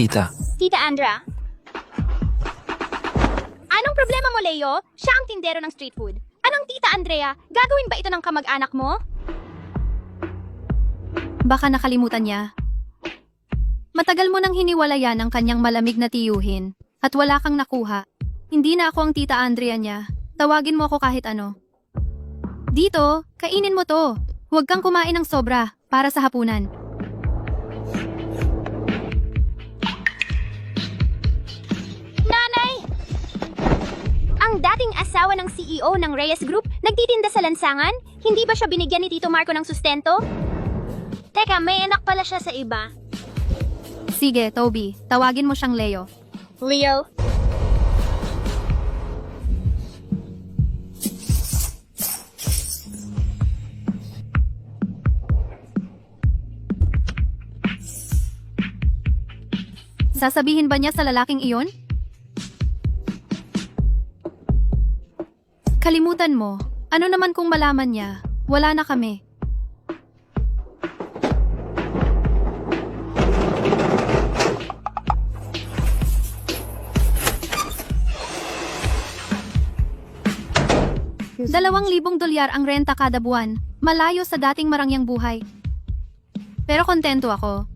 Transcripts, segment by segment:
Tita. Tita Andra? Anong problema mo, Leo? Siya ang tindero ng street food. Anong Tita Andrea? Gagawin ba ito ng kamag-anak mo? Baka nakalimutan niya. Matagal mo nang hiniwalayan ang kanyang malamig na tiyuhin at wala kang nakuha. Hindi na ako ang Tita Andrea niya. Tawagin mo ako kahit ano. Dito, kainin mo to. Huwag kang kumain ng sobra para sa hapunan. Nanay! Ang dating asawa ng CEO ng Reyes Group nagtitinda sa lansangan? Hindi ba siya binigyan ni Tito Marco ng sustento? Teka, may anak pala siya sa iba. Sige, Toby. Tawagin mo siyang Leo. Leo? Sasabihin ba niya sa lalaking iyon? Kalimutan mo. Ano naman kung malaman niya? Wala na kami. $2,000 ang renta kada buwan. Malayo sa dating marangyang buhay. Pero kontento ako.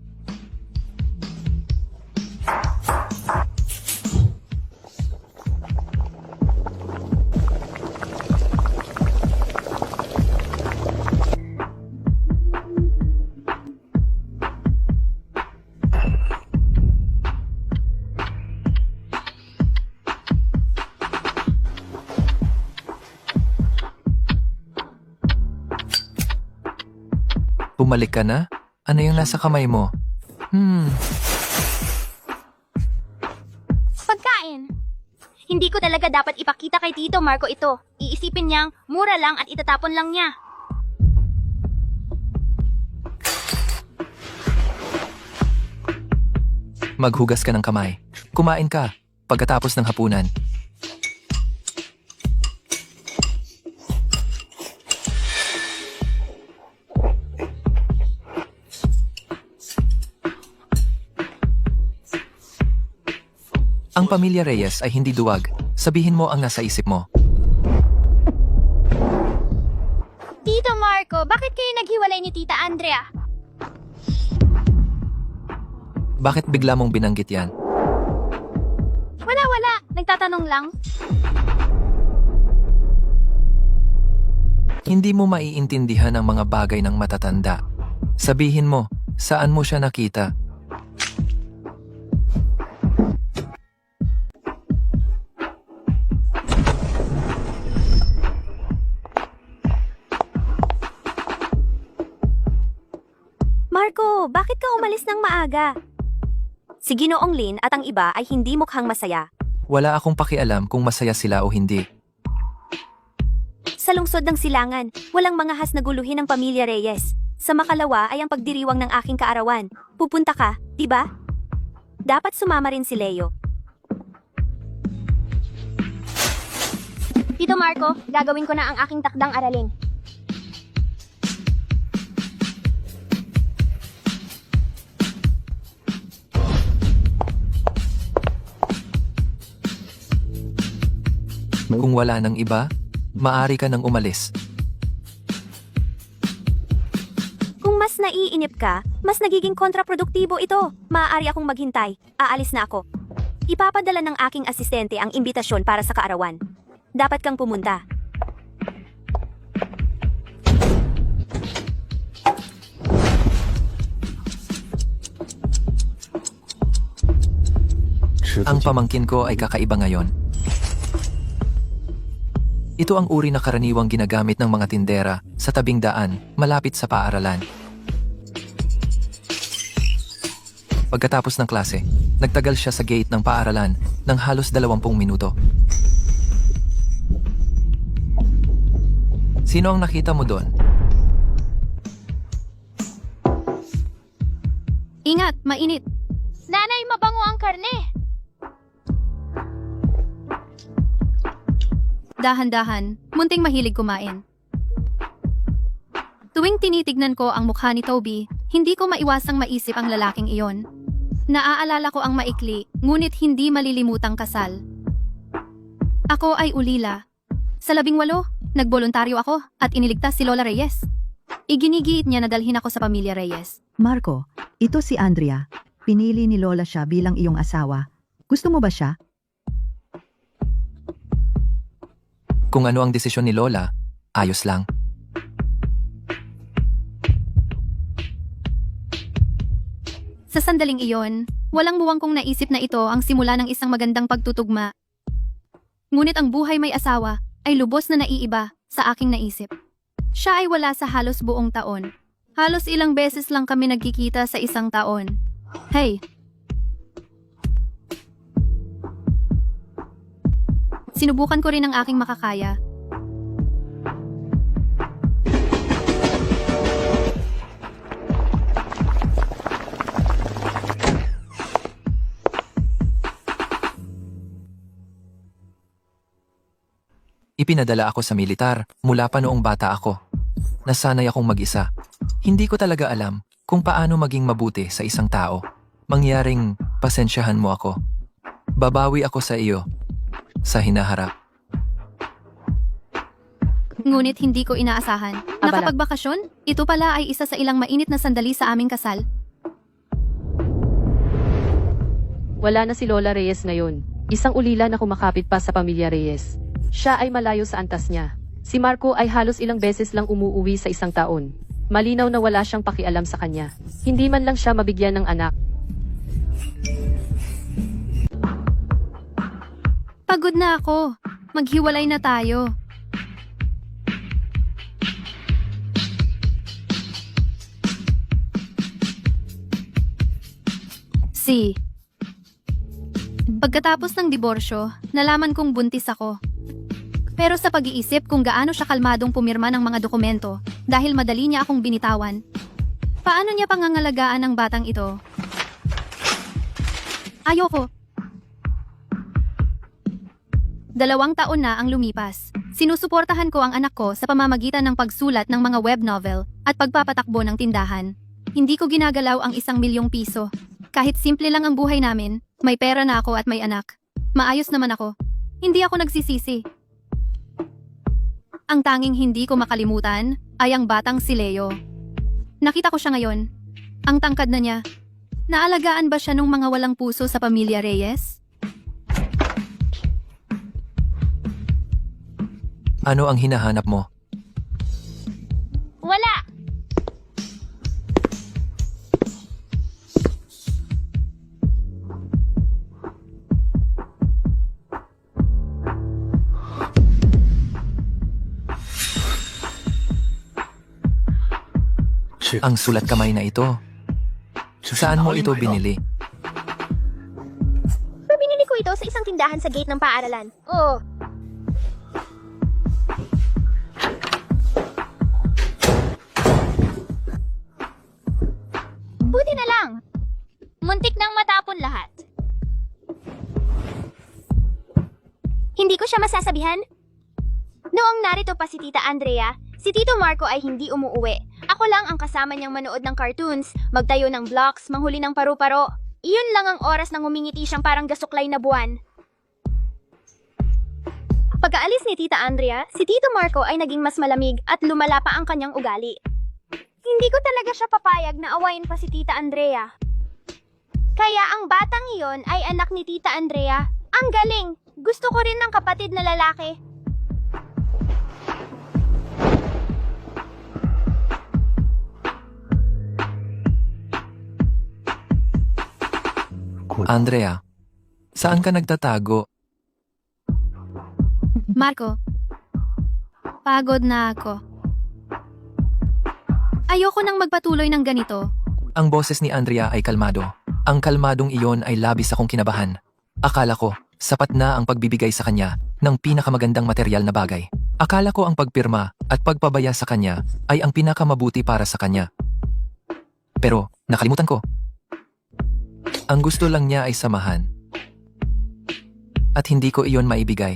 Bumalik ka na? Ano yung nasa kamay mo? Pagkain. Hindi ko talaga dapat ipakita kay Tito Marco ito. Iisipin niyang mura lang at itatapon lang niya. Maghugas ka ng kamay. Kumain ka pagkatapos ng hapunan. Ang pamilya Reyes ay hindi duwag. Sabihin mo ang nasa isip mo. Tito Marco, bakit kayo naghiwalay ni Tita Andrea? Bakit bigla mong binanggit yan? Wala. Nagtatanong lang. Hindi mo maiintindihan ang mga bagay ng matatanda. Sabihin mo, saan mo siya nakita? Marco, bakit ka umalis ng maaga? Si Ginoong Lin at ang iba ay hindi mukhang masaya. Wala akong pakialam kung masaya sila o hindi. Sa lungsod ng Silangan, walang mga has na guluhin ng pamilya Reyes. Sa makalawa ay ang pagdiriwang ng aking kaarawan. Pupunta ka, di ba? Dapat sumama rin si Leo. Tito Marco, gagawin ko na ang aking takdang aralin. Kung wala ng iba, maari ka nang umalis. Kung mas naiinip ka, mas nagiging kontraproduktibo ito. Maaari akong maghintay. Aalis na ako. Ipapadala ng aking asistente ang imbitasyon para sa kaarawan. Dapat kang pumunta. Ang pamangkin ko ay kakaiba ngayon. Ito ang uri na karaniwang ginagamit ng mga tindera sa tabing daan, malapit sa paaralan. Pagkatapos ng klase, nagtagal siya sa gate ng paaralan ng halos 20 minuto. Sino ang nakita mo doon? Ingat, mainit. Nanay, mabango ang karne. Dahan-dahan, munting mahilig kumain. Tuwing tinitignan ko ang mukha ni Toby, hindi ko maiwasang maisip ang lalaking iyon. Naaalala ko ang maikli, ngunit hindi malilimutang kasal. Ako ay ulila. Sa 18, nagboluntaryo ako at iniligtas si Lola Reyes. Iginigiit niya na dalhin ako sa pamilya Reyes. Marco, ito si Andrea. Pinili ni Lola siya bilang iyong asawa. Gusto mo ba siya? Kung ano ang desisyon ni Lola, ayos lang. Sa sandaling iyon, walang muwang kong naisip na ito ang simula ng isang magandang pagtutugma. Ngunit ang buhay may asawa ay lubos na naiiba sa aking naisip. Siya ay wala sa halos buong taon. Halos ilang beses lang kami nagkikita sa isang taon. Hey! Sinubukan ko rin ang aking makakaya. Ipinadala ako sa militar mula pa noong bata ako. Nasanay akong mag-isa. Hindi ko talaga alam kung paano maging mabuti sa isang tao. Mangyaring pasensyahan mo ako. Babawi ako sa iyo. Sa hinaharap. Ngunit hindi ko inaasahan. Nakapagbakasyon? Ito pala ay isa sa ilang mainit na sandali sa aming kasal. Wala na si Lola Reyes ngayon. Isang ulila na kumakapit pa sa pamilya Reyes. Siya ay malayo sa antas niya. Si Marco ay halos ilang beses lang umuuwi sa isang taon. Malinaw na wala siyang pakialam sa kanya. Hindi man lang siya mabigyan ng anak. Pagod na ako. Maghiwalay na tayo. Pagkatapos ng diborsyo, nalaman kong buntis ako. Pero sa pag-iisip kung gaano siya kalmadong pumirma ng mga dokumento dahil madali niya akong binitawan, paano niya pangangalagaan ang batang ito? Ayoko. 2 taon na ang lumipas. Sinusuportahan ko ang anak ko sa pamamagitan ng pagsulat ng mga web novel at pagpapatakbo ng tindahan. Hindi ko ginagalaw ang 1,000,000 piso. Kahit simple lang ang buhay namin, may pera na ako at may anak. Maayos naman ako. Hindi ako nagsisisi. Ang tanging hindi ko makalimutan ay ang batang si Leo. Nakita ko siya ngayon. Ang tangkad na niya. Naalagaan ba siya nung mga walang puso sa pamilya Reyes? Ano ang hinahanap mo? Wala! Ang sulat kamay na ito. Saan mo ito binili? Binili ko ito sa isang tindahan sa gate ng paaralan. Oo. Buti na lang. Muntik nang matapon lahat. Hindi ko siya masasabihan. Noong narito pa si Tita Andrea, si Tito Marco ay hindi umuuwi. Ako lang ang kasama niyang manood ng cartoons, magtayo ng blocks, manghuli ng paru-paro. Iyon lang ang oras nang ngumingiti siyang parang gasuklay na buwan. Pagkaalis ni Tita Andrea, si Tito Marco ay naging mas malamig at lumala pa ang kanyang ugali. Hindi ko talaga siya papayag na awayin pa si Tita Andrea. Kaya ang batang iyon ay anak ni Tita Andrea. Ang galing! Gusto ko rin ng kapatid na lalaki. Andrea, saan ka nagtatago? Marco, pagod na ako. Ayoko nang magpatuloy ng ganito. Ang boses ni Andrea ay kalmado. Ang kalmadong iyon ay labis akong kinabahan. Akala ko, sapat na ang pagbibigay sa kanya ng pinakamagandang material na bagay. Akala ko ang pagpirma at pagpabaya sa kanya ay ang pinakamabuti para sa kanya. Pero, nakalimutan ko. Ang gusto lang niya ay samahan. At hindi ko iyon maibigay.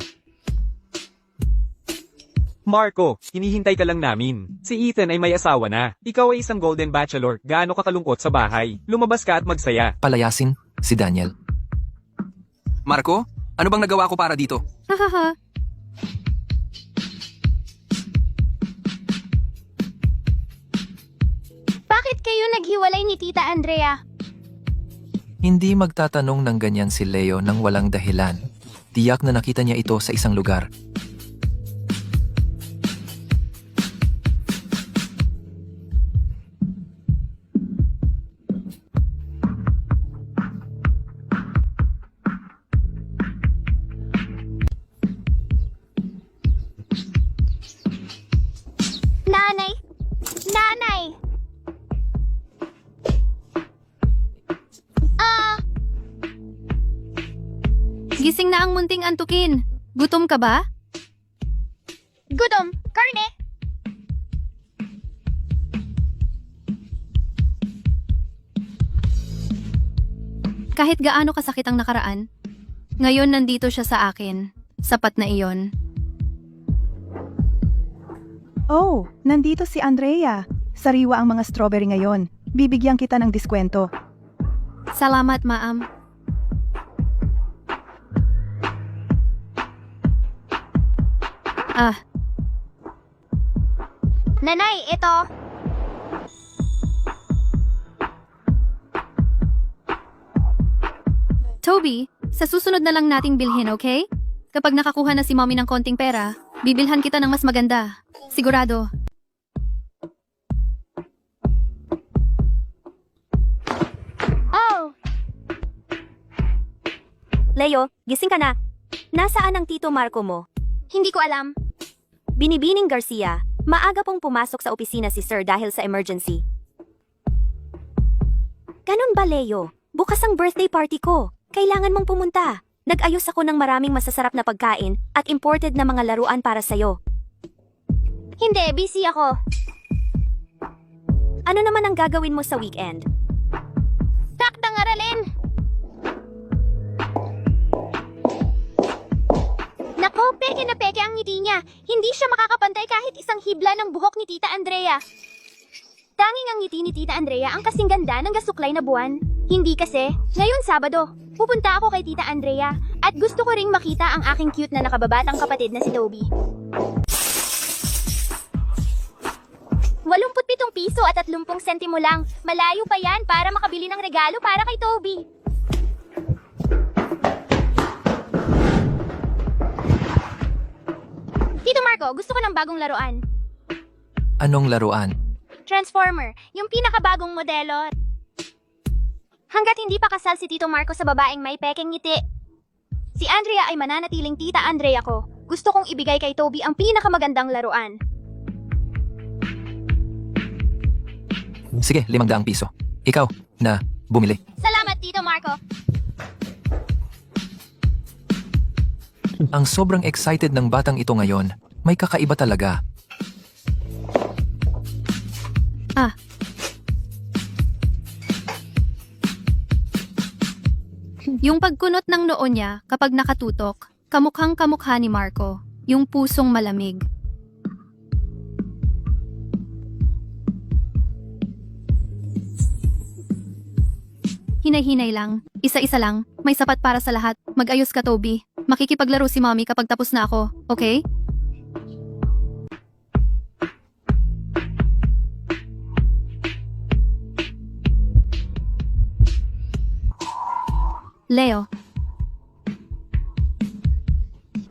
Marco, hinihintay ka lang namin. Si Ethan ay may asawa na. Ikaw ay isang golden bachelor. Gaano ka kalungkot sa bahay? Lumabas ka at magsaya. Palayasin si Daniel. Marco, ano bang nagawa ko para dito? Hahaha. Bakit kayo naghiwalay ni Tita Andrea? Hindi magtatanong ng ganyan si Leo nang walang dahilan. Tiyak na nakita niya ito sa isang lugar. Nanay! Nanay! Gising na ang munting antukin. Gutom ka ba? Gutom! Karne! Kahit gaano kasakit ang nakaraan, ngayon nandito siya sa akin. Sapat na iyon. Oh, nandito si Andrea. Sariwa ang mga strawberry ngayon. Bibigyan kita ng diskwento. Salamat, Maam. Ah, Nanay, ito! Toby, sa susunod na lang nating bilhin, okay? Kapag nakakuha na si Mommy ng konting pera, bibilhan kita ng mas maganda. Sigurado. Oh! Leo, gising ka na. Nasaan ang Tito Marco mo? Hindi ko alam. Binibining Garcia, maaga pong pumasok sa opisina si Sir dahil sa emergency. Ganun ba, Leo? Bukas ang birthday party ko. Kailangan mong pumunta. Nag-ayos ako ng maraming masasarap na pagkain at imported na mga laruan para sa'yo. Hindi, busy ako. Ano naman ang gagawin mo sa weekend? Takdang aralin! Nako, peke na peke ang ngiti niya. Hindi siya makakapantay kahit isang hibla ng buhok ni Tita Andrea. Tanging ang ngiti ni Tita Andrea ang kasing ganda ng gasuklay na buwan. Hindi kasi, ngayon Sabado, pupunta ako kay Tita Andrea at gusto ko ring makita ang aking cute na nakababatang kapatid na si Toby. 87 piso at 30 sentimo lang. Malayo pa yan para makabili ng regalo para kay Toby. Tito Marco, gusto ko ng bagong laruan. Anong laruan? Transformer, yung pinakabagong modelo. Hanggat hindi pa kasal si Tito Marco sa babaeng may pekeng ngiti. Si Andrea ay mananatiling Tita Andrea ko. Gusto kong ibigay kay Toby ang pinakamagandang laruan. Sige, 500 piso. Ikaw, na, bumili. Salamat, Tito Marco. Ang sobrang excited ng batang ito ngayon. May kakaiba talaga. Ah. Yung pagkunot ng noo niya kapag nakatutok, kamukhang kamukha ni Marco. Yung pusong malamig. Hinay-hinay lang. Isa-isa lang. May sapat para sa lahat. Mag-ayos ka, Toby. Makikipaglaro si Mommy kapag tapos na ako. Okay? Leo,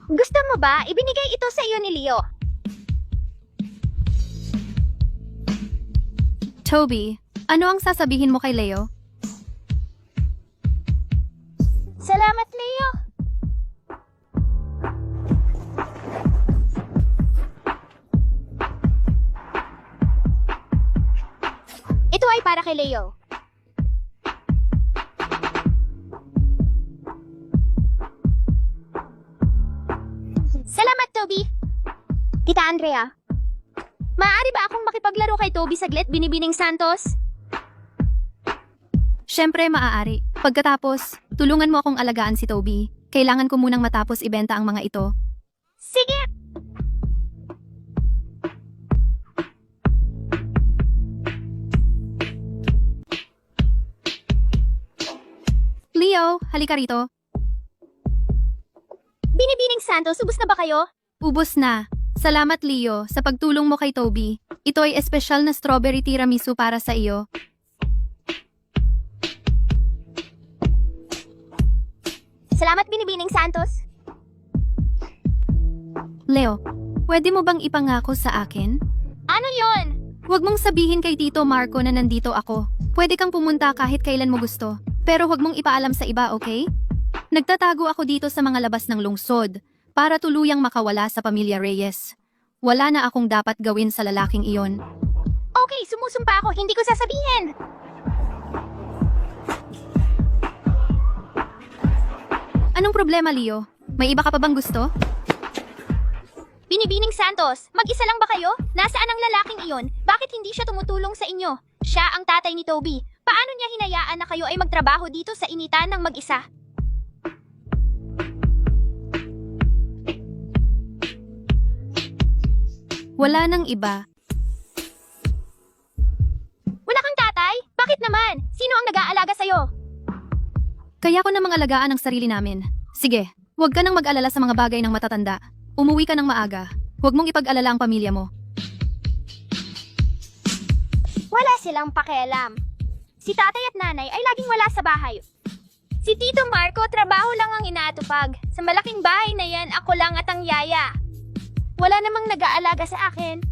Gusto mo ba ibinigay ito sa iyo ni Leo? Toby, ano ang sasabihin mo kay Leo? Salamat, Leo. Ito ay para kay Leo. Salamat, Toby. Tita Andrea, maaari ba akong makipaglaro kay Toby saglit, Binibining Santos? Siyempre, maaari. Pagkatapos, tulungan mo akong alagaan si Toby. Kailangan ko munang matapos ibenta ang mga ito. Sige! Leo, halika rito. Binibining Santos, ubus na ba kayo? Ubos na. Salamat Leo sa pagtulong mo kay Toby. Ito ay espesyal na strawberry tiramisu para sa iyo. Salamat, Binibining Santos. Leo, pwede mo bang ipangako sa akin? Ano yon? Huwag mong sabihin kay Tito Marco na nandito ako. Pwede kang pumunta kahit kailan mo gusto. Pero huwag mong ipaalam sa iba, okay? Nagtatago ako dito sa mga labas ng lungsod para tuluyang makawala sa pamilya Reyes. Wala na akong dapat gawin sa lalaking iyon. Okay, sumusumpa ako, hindi ko sasabihin. Anong problema, Leo? May iba ka pa bang gusto? Binibining Santos, mag-isa lang ba kayo? Nasaan ang lalaking iyon? Bakit hindi siya tumutulong sa inyo? Siya ang tatay ni Toby. Paano niya hinayaan na kayo ay magtrabaho dito sa initan ng mag-isa? Wala nang iba. Wala kang tatay? Bakit naman? Sino ang nag-aalaga sa'yo? Kaya ko namang alagaan ang sarili namin. Sige, huwag ka nang mag-alala sa mga bagay ng matatanda. Umuwi ka ng maaga. Huwag mong ipag-alala ang pamilya mo. Wala silang pakialam. Si tatay at nanay ay laging wala sa bahay. Si Tito Marco, trabaho lang ang inaatupag. Sa malaking bahay na yan, ako lang at ang yaya. Wala namang nag-aalaga sa akin.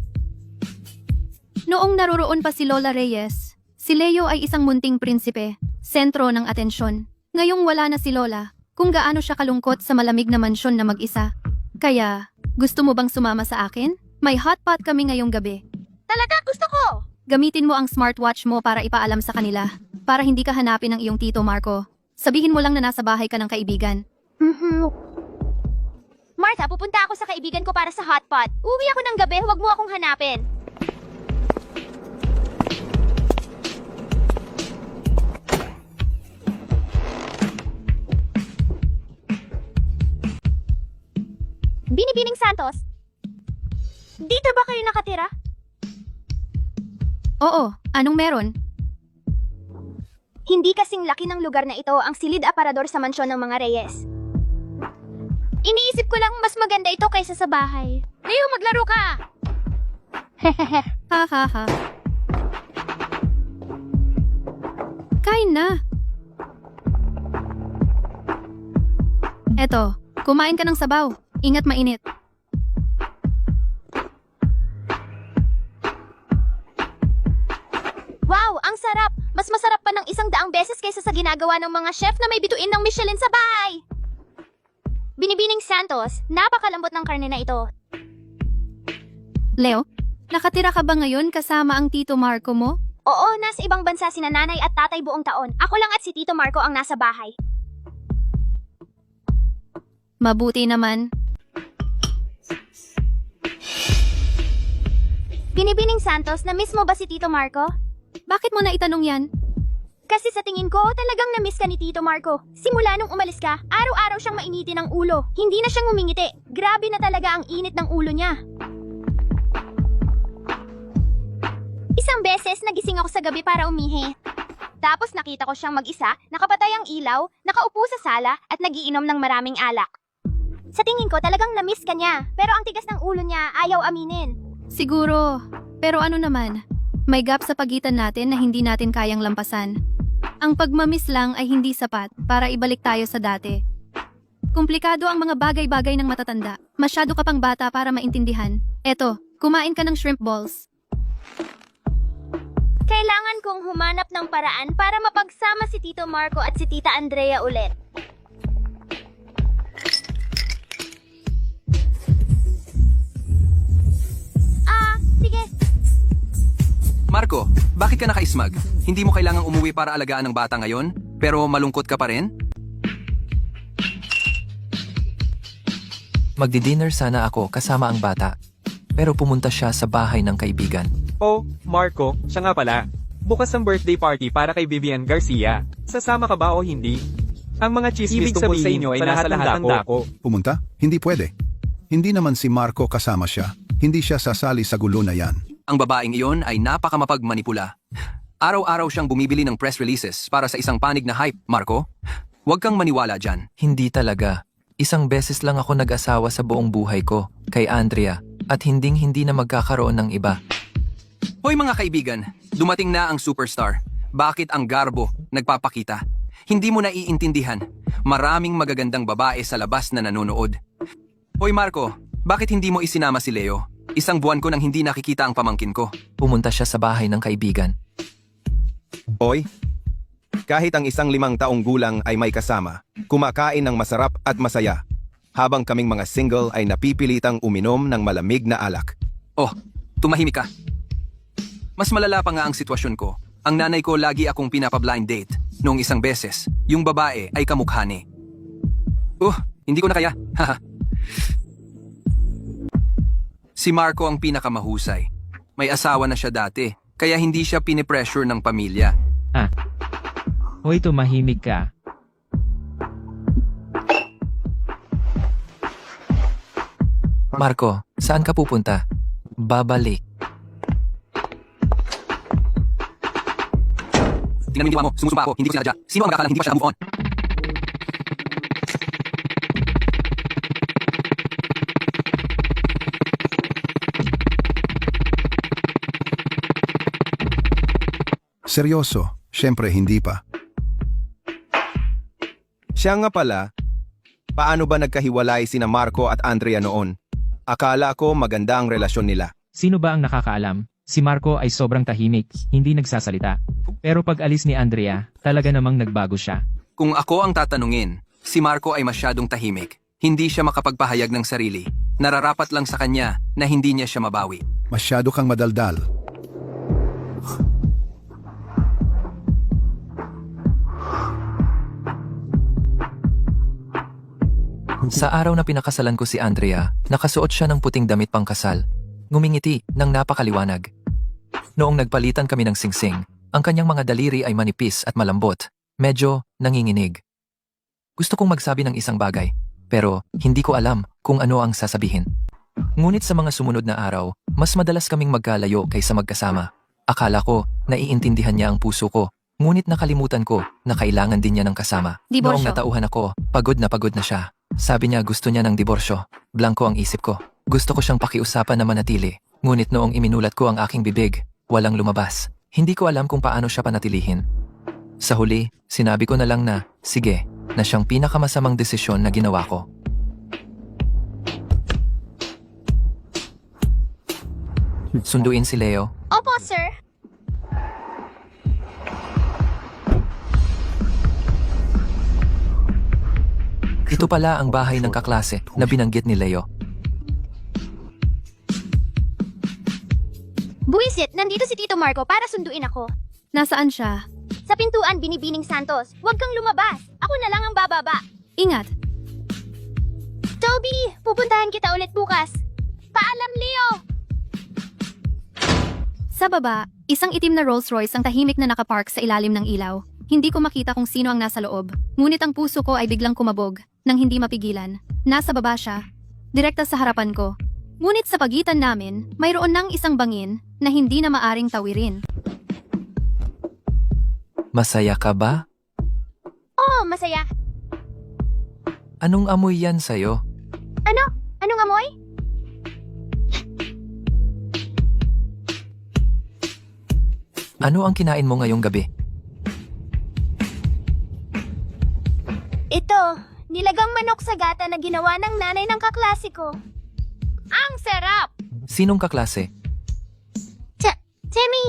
Noong naroroon pa si Lola Reyes, si Leo ay isang munting prinsipe, sentro ng atensyon. Ngayong wala na si Lola, kung gaano siya kalungkot sa malamig na mansyon na mag-isa. Kaya, gusto mo bang sumama sa akin? May hotpot kami ngayong gabi. Talaga, gusto ko! Gamitin mo ang smartwatch mo para ipaalam sa kanila, para hindi ka hanapin ng iyong Tito Marco. Sabihin mo lang na nasa bahay ka ng kaibigan. Martha, pupunta ako sa kaibigan ko para sa hotpot. Uwi ako ng gabi, huwag mo akong hanapin. Binibining Santos, dito ba kayo nakatira? Oo, anong meron? Hindi kasing laki ng lugar na ito ang silid aparador sa mansyon ng mga Reyes. Iniisip ko lang mas maganda ito kaysa sa bahay. Leo, maglaro ka! Ha ha ha. Kain na. Eto, kumain ka ng sabaw. Ingat mainit. Wow, ang sarap! Mas masarap pa ng 100 beses kaysa sa ginagawa ng mga chef na may bituin ng Michelin sa bahay! Binibining Santos, napakalambot ng karne na ito. Leo, nakatira ka ba ngayon kasama ang Tito Marco mo? Oo, nasa ibang bansa sina nanay at tatay buong taon. Ako lang at si Tito Marco ang nasa bahay. Mabuti naman. Binibining Santos, na-miss mo ba si Tito Marco? Bakit mo na itanong yan? Kasi sa tingin ko, talagang na-miss ka ni Tito Marco. Simula nung umalis ka, araw-araw siyang mainitin ng ulo. Hindi na siyang ngumingiti. Grabe na talaga ang init ng ulo niya. Isang beses, nagising ako sa gabi para umihi. Tapos nakita ko siyang mag-isa, nakapatay ang ilaw, nakaupo sa sala, at nagiinom ng maraming alak. Sa tingin ko, talagang na-miss ka niya. Pero ang tigas ng ulo niya, ayaw aminin. Siguro. Pero ano naman? May gap sa pagitan natin na hindi natin kayang lampasan. Ang pagmamiss lang ay hindi sapat para ibalik tayo sa dati. Komplikado ang mga bagay-bagay ng matatanda. Masyado ka pang bata para maintindihan. Eto, kumain ka ng shrimp balls. Kailangan kong humanap ng paraan para mapagsama si Tito Marco at si Tita Andrea ulit. Sige. Marco, bakit ka nakaismag? Hindi mo kailangang umuwi para alagaan ng bata ngayon? Pero malungkot ka pa rin? Magdi-dinner sana ako kasama ang bata. Pero pumunta siya sa bahay ng kaibigan. Oh, Marco, siya nga pala. Bukas ang birthday party para kay Vivian Garcia. Sasama ka ba o hindi? Ang mga chismis tungkol sa inyo ay nasa lahat ng dako. Pumunta? Hindi pwede. Hindi naman si Marco kasama siya. Hindi siya sasali sa gulo na yan. Ang babaeng iyon ay napakamapagmanipula. Araw-araw siyang bumibili ng press releases para sa isang panig na hype, Marco. Huwag kang maniwala dyan. Hindi talaga. Isang beses lang ako nag-asawa sa buong buhay ko, kay Andrea, at hindi na magkakaroon ng iba. Hoy mga kaibigan, dumating na ang superstar. Bakit ang garbo nagpapakita? Hindi mo naiintindihan. Maraming magagandang babae sa labas na nanonood. Hoy Marco, bakit hindi mo isinama si Leo? Isang buwan ko nang hindi nakikita ang pamangkin ko. Pumunta siya sa bahay ng kaibigan. Hoy, kahit ang isang 5 taong gulang ay may kasama, kumakain ng masarap at masaya, habang kaming mga single ay napipilitang uminom ng malamig na alak. Oh, tumahimik ka. Mas malala pa nga ang sitwasyon ko. Ang nanay ko lagi akong pinapa-blind date. Noong isang beses, yung babae ay kamukha ni. Hindi ko na kaya. Haha. Si Marco ang pinakamahusay. May asawa na siya dati, kaya hindi siya pinipressure ng pamilya. Hoy, tumahimik ka. Marco, saan ka pupunta? Babalik. Tingnan mo yung mo, sumusumpa ako, hindi ko sinadya. Sino ang makakalang hindi pa siya move on? Seryoso, syempre hindi pa. Siya nga pala, paano ba nagkahiwalay sina Marco at Andrea noon? Akala ko maganda ang relasyon nila. Sino ba ang nakakaalam? Si Marco ay sobrang tahimik, hindi nagsasalita. Pero pag alis ni Andrea, talaga namang nagbago siya. Kung ako ang tatanungin, si Marco ay masyadong tahimik. Hindi siya makapagpahayag ng sarili. Nararapat lang sa kanya na hindi niya siya mabawi. Masyado kang madaldal. Sa araw na pinakasalan ko si Andrea, nakasuot siya ng puting damit pangkasal. Ngumingiti ng napakaliwanag. Noong nagpalitan kami ng singsing, ang kanyang mga daliri ay manipis at malambot, medyo nanginginig. Gusto kong magsabi ng isang bagay, pero hindi ko alam kung ano ang sasabihin. Ngunit sa mga sumunod na araw, mas madalas kaming magkalayo kaysa magkasama. Akala ko, naiintindihan niya ang puso ko, ngunit nakalimutan ko na kailangan din niya ng kasama. Diborsyo. Noong natauhan ako, pagod na siya. Sabi niya gusto niya ng diborsyo. Blanko ang isip ko. Gusto ko siyang pakiusapan na manatili. Ngunit noong iminulat ko ang aking bibig, walang lumabas. Hindi ko alam kung paano siya panatilihin. Sa huli, sinabi ko na lang na, sige, na siyang pinakamasamang desisyon na ginawa ko. Sunduin si Leo. Opo, sir. Ito pala ang bahay ng kaklase na binanggit ni Leo. Buisit, nandito si Tito Marco para sunduin ako. Nasaan siya? Sa pintuan, Binibining Santos. Huwag kang lumabas. Ako na lang ang bababa. Ingat! Toby, pupuntahan kita ulit bukas. Paalam, Leo! Sa baba, isang itim na Rolls Royce ang tahimik na nakapark sa ilalim ng ilaw. Hindi ko makita kung sino ang nasa loob. Ngunit ang puso ko ay biglang kumabog, nang hindi mapigilan. Nasa baba siya, direkta sa harapan ko. Ngunit sa pagitan namin, mayroon ng isang bangin na hindi na maaring tawirin. Masaya ka ba? Oh, masaya. Anong amoy yan sa'yo? Ano? Anong amoy? Ano ang kinain mo ngayong gabi? Ito, nilagang manok sa gata na ginawa ng nanay ng kaklase ko. Ang sarap! Sinong kaklase? Timmy!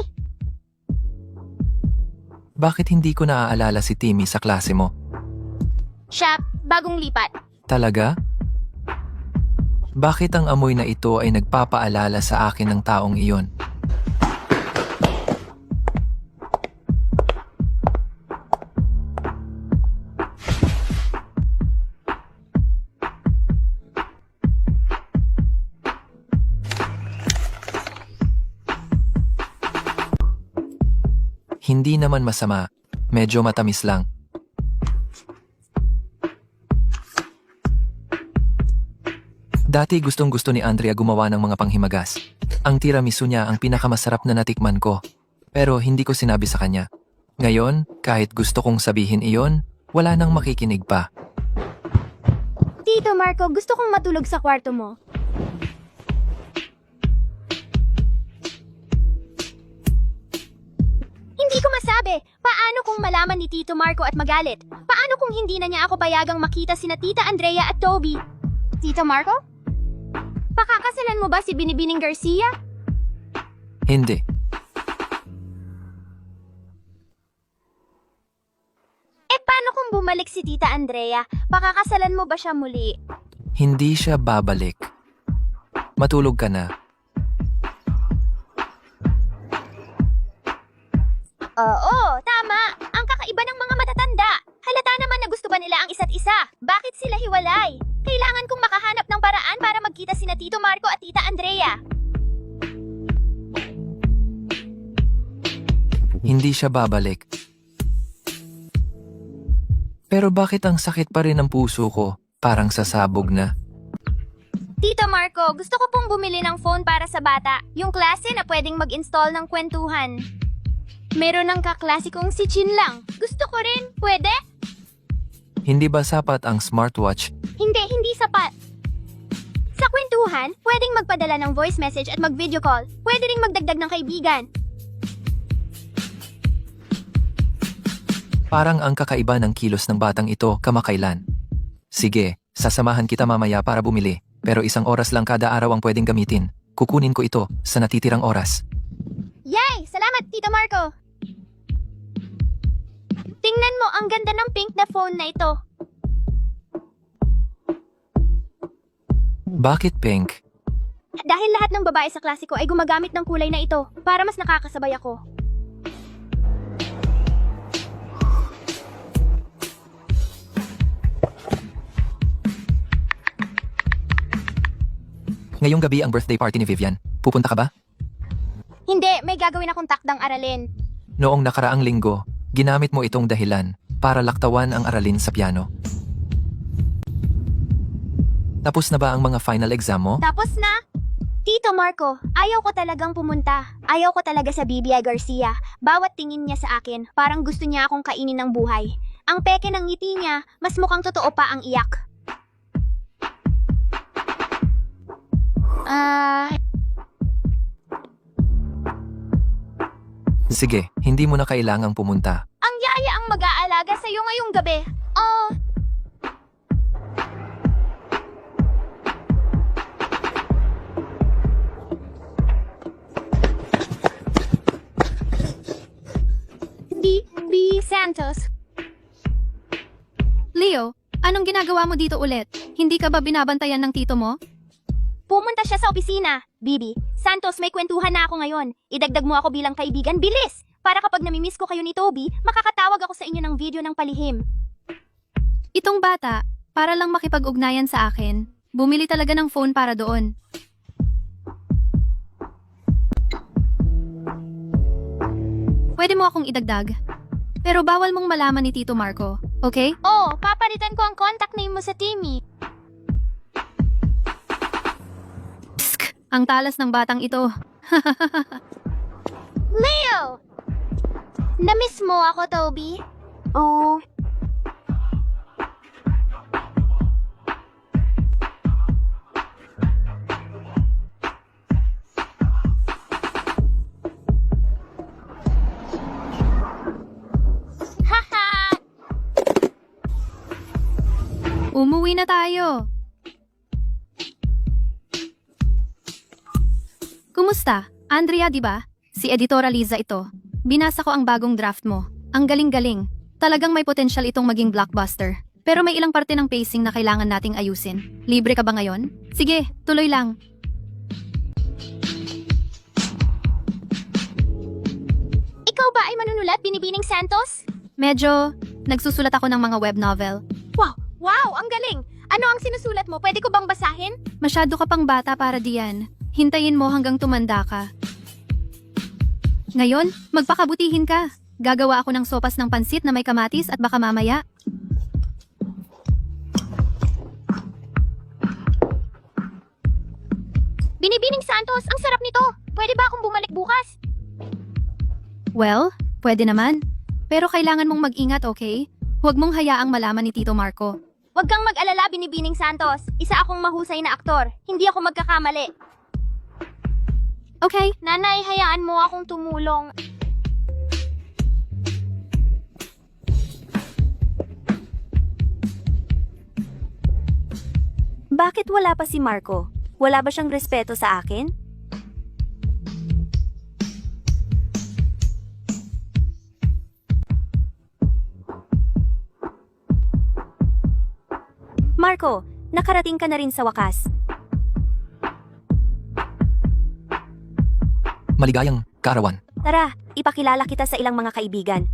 Bakit hindi ko naaalala si Timmy sa klase mo? Siya, bagong lipat. Talaga? Bakit ang amoy na ito ay nagpapaalala sa akin ng taong iyon? Hindi naman masama, medyo matamis lang. Dati gustong-gusto ni Andrea gumawa ng mga panghimagas. Ang tiramisu niya ang pinakamasarap na natikman ko. Pero hindi ko sinabi sa kanya. Ngayon, kahit gusto kong sabihin iyon, Wala nang makikinig pa. Tito Marco, gusto kong matulog sa kwarto mo. Hindi ko masabi. Paano kung malaman ni Tito Marco at magalit? Paano kung hindi na niya ako payagang makita sina Tita Andrea at Toby? Tito Marco? Pakakasalan mo ba si Binibining Garcia? Hindi. Paano kung bumalik si Tita Andrea? Pakakasalan mo ba siya muli? Hindi siya babalik. Matulog ka na. Oo, tama. Ang kakaiba ng mga matatanda. Halata naman na gusto ba nila ang isa't isa? Bakit sila hiwalay? Kailangan kong makahanap ng paraan para magkita sina Tito Marco at Tita Andrea. Hindi siya babalik. Pero bakit ang sakit pa rin ng puso ko? Parang sasabog na. Tito Marco, gusto ko pong bumili ng phone para sa bata. Yung klase na pwedeng mag-install ng kwentuhan. Meron ng kaklasikong si Chin lang. Gusto ko rin. Pwede? Hindi ba sapat ang smartwatch? Hindi sapat. Sa kwentuhan, pwedeng magpadala ng voice message at mag-video call. Pwede ring magdagdag ng kaibigan. Parang ang kakaiba ng kilos ng batang ito kamakailan. Sige, sasamahan kita mamaya para bumili. Pero 1 oras lang kada araw ang pwedeng gamitin. Kukunin ko ito sa natitirang oras. Yay! Salamat, Tito Marco! Tingnan mo, ang ganda ng pink na phone na ito. Bakit pink? Dahil lahat ng babae sa klase ko ay gumagamit ng kulay na ito para mas nakakasabay ako. Ngayong gabi ang birthday party ni Vivian. Pupunta ka ba? Hindi, may gagawin akong takdang aralin. Noong nakaraang linggo, ginamit mo itong dahilan para laktawan ang aralin sa piano. Tapos na ba ang mga final exam mo? Tapos na? Tito Marco, ayaw ko talagang pumunta. Ayaw ko talaga sa BBI Garcia. Bawat tingin niya sa akin, parang gusto niya akong kainin ng buhay. Ang peke ng ngiti niya, mas mukhang totoo pa ang iyak. Sige, hindi mo na kailangang pumunta. Ang yaya ang mag-aalaga sa'yo ngayong gabi. Oh. B. Santos. Leo, anong ginagawa mo dito ulit? Hindi ka ba binabantayan ng tito mo? Pumunta siya sa opisina. Bibi, Santos, may kwentuhan na ako ngayon. Idagdag mo ako bilang kaibigan. Bilis! Para kapag namimiss ko kayo ni Toby, makakatawag ako sa inyo ng video ng palihim. Itong bata, para lang makipag-ugnayan sa akin, bumili talaga ng phone para doon. Pwede mo akong idagdag. Pero bawal mong malaman ni Tito Marco, okay? Oh, papalitan ko ang contact name mo sa Timmy. Psk! Ang talas ng batang ito. Leo! Namiss mo ako, Toby? Oh. Umuwi na tayo. Kumusta? Andrea, di ba? Si Editora Liza ito. Binasa ko ang bagong draft mo. Ang galing-galing. Talagang may potensyal itong maging blockbuster. Pero may ilang parte ng pacing na kailangan nating ayusin. Libre ka ba ngayon? Sige, tuloy lang. Ikaw ba ay manunulat, Binibining Santos? Medyo, nagsusulat ako ng mga web novel. Wow, ang galing! Ano ang sinusulat mo? Pwede ko bang basahin? Masyado ka pang bata para diyan. Hintayin mo hanggang tumanda ka. Ngayon, magpakabutihin ka. Gagawa ako ng sopas ng pansit na may kamatis at baka mamaya. Binibining Santos, ang sarap nito! Pwede ba akong bumalik bukas? Well, pwede naman. Pero kailangan mong mag-ingat, okay? Huwag mong hayaang malaman ni Tito Marco. Huwag kang mag-alala, Binibining Santos. Isa akong mahusay na aktor. Hindi ako magkakamali. Okay, Nanay, hayaan mo akong tumulong. Bakit wala pa si Marco? Wala ba siyang respeto sa akin? Marco, nakarating ka na rin sa wakas. Maligayang kaarawan. Tara, ipakilala kita sa ilang mga kaibigan.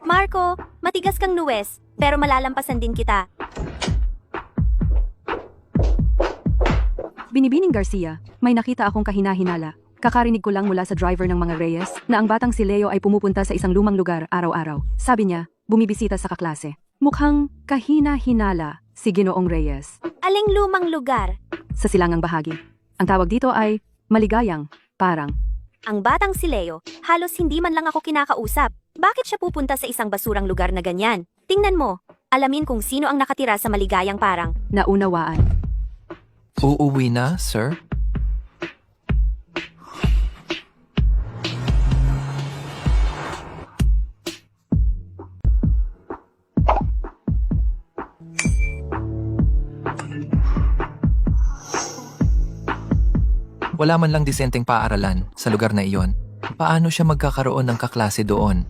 Marco, matigas kang nuwes, pero malalampasan din kita. Binibining Garcia, may nakita akong kahina-hinala. Kakarinig ko lang mula sa driver ng mga Reyes na ang batang si Leo ay pumupunta sa isang lumang lugar araw-araw. Sabi niya, bumibisita sa kaklase. Mukhang kahina-hinala si Ginoong Reyes Aling lumang lugar? sa silangang bahagi. Ang tawag dito ay maligayang parang. Ang batang si Leo, halos hindi man lang ako kinakausap. Bakit siya pupunta sa isang basurang lugar na ganyan? Tingnan mo, alamin kung sino ang nakatira sa maligayang parang. Naunawaan. Uuwi na, sir? Wala man lang disenteng paaralan sa lugar na iyon. Paano siya magkakaroon ng kaklase doon?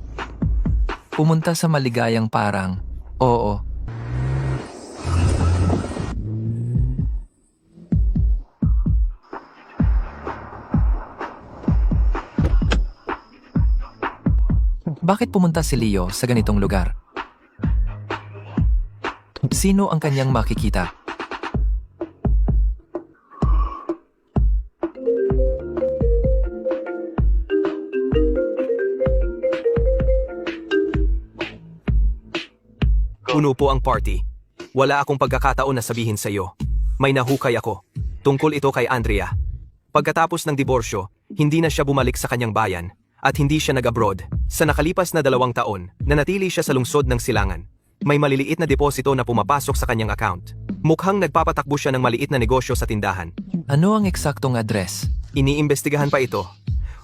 Pumunta sa maligayang parang, oo. Bakit pumunta si Leo sa ganitong lugar? Sino ang kanyang makikita? Puno po ang party. Wala akong pagkakataon na sabihin sa iyo. May nahukay ako. Tungkol ito kay Andrea. Pagkatapos ng diborsyo, hindi na siya bumalik sa kanyang bayan at hindi siya nag-abroad. Sa nakalipas na 2 taon, nanatili siya sa lungsod ng Silangan. May maliliit na deposito na pumapasok sa kanyang account. Mukhang nagpapatakbo siya ng maliit na negosyo sa tindahan. Ano ang eksaktong address? Iniimbestigahan pa ito.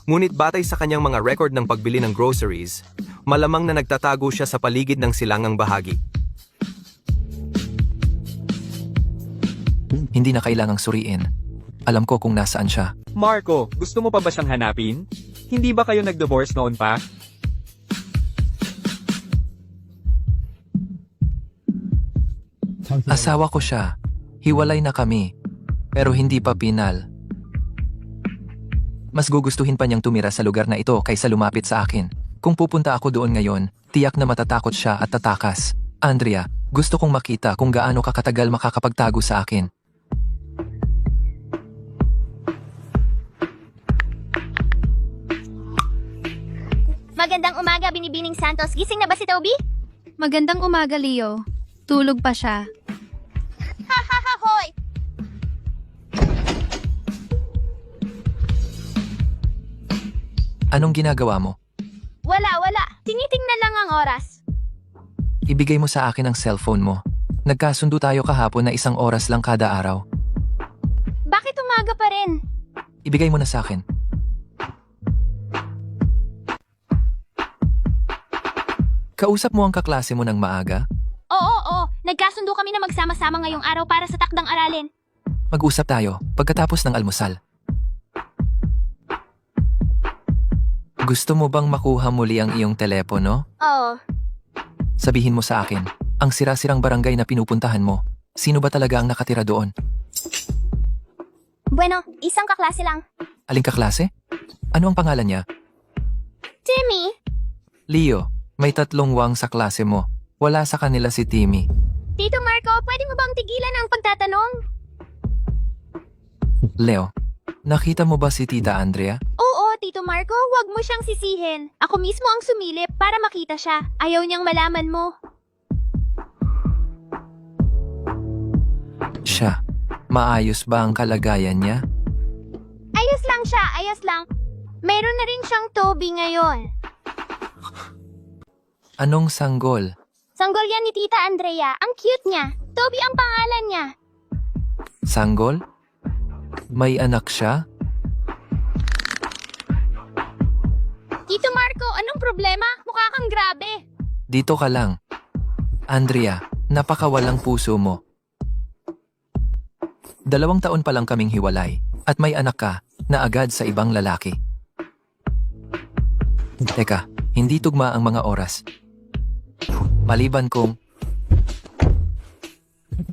Ngunit batay sa kanyang mga record ng pagbili ng groceries, malamang na nagtatago siya sa paligid ng silangang bahagi. Hindi na kailangang suriin. Alam ko kung nasaan siya. Marco, gusto mo pa ba siyang hanapin? Hindi ba kayo nag-divorce noon pa? Asawa ko siya. Hiwalay na kami. Pero hindi pa pinal. Mas gugustuhin pa niyang tumira sa lugar na ito kaysa lumapit sa akin. Kung pupunta ako doon ngayon, tiyak na matatakot siya at tatakas. Andrea, gusto kong makita kung gaano kakatagal makakapagtago sa akin. Magandang umaga, Binibining Santos. Gising na ba si Toby? Magandang umaga, Leo. Tulog pa siya. Hoy! Anong ginagawa mo? Wala. Tinitingnan lang ang oras. Ibigay mo sa akin ang cellphone mo. Nagkasundo tayo kahapon na 1 oras lang kada araw. Bakit umaga pa rin? Ibigay mo na sa akin. Kausap mo ang kaklase mo ng maaga? Oo. Nagkasundo kami na magsama-sama ngayong araw para sa takdang aralin. Mag-usap tayo pagkatapos ng almusal. Gusto mo bang makuha muli ang iyong telepono? Oo. Sabihin mo sa akin, ang sira-sirang barangay na pinupuntahan mo, sino ba talaga ang nakatira doon? Bueno, isang kaklase lang. Aling kaklase? Ano ang pangalan niya? Timmy? Leo, may 3 wang sa klase mo. Wala sa kanila si Timmy. Tito Marco, pwede mo bang tigilan ang pagtatanong? Leo, nakita mo ba si Tita Andrea? Oo, Tito Marco, wag mo siyang sisihin. Ako mismo ang sumilip para makita siya. Ayaw niyang malaman mo. Siya, maayos ba ang kalagayan niya? Ayos lang siya, ayos lang. Meron na rin siyang Toby ngayon. Anong sanggol? Sanggol yan ni Tita Andrea. Ang cute niya. Toby ang pangalan niya. Sanggol? May anak siya? Tito Marco, anong problema? Mukha kang grabe. Dito ka lang. Andrea, napakawalang puso mo. 2 taon pa lang kaming hiwalay at may anak ka na agad sa ibang lalaki. Teka, hindi tugma ang mga oras. Maliban kung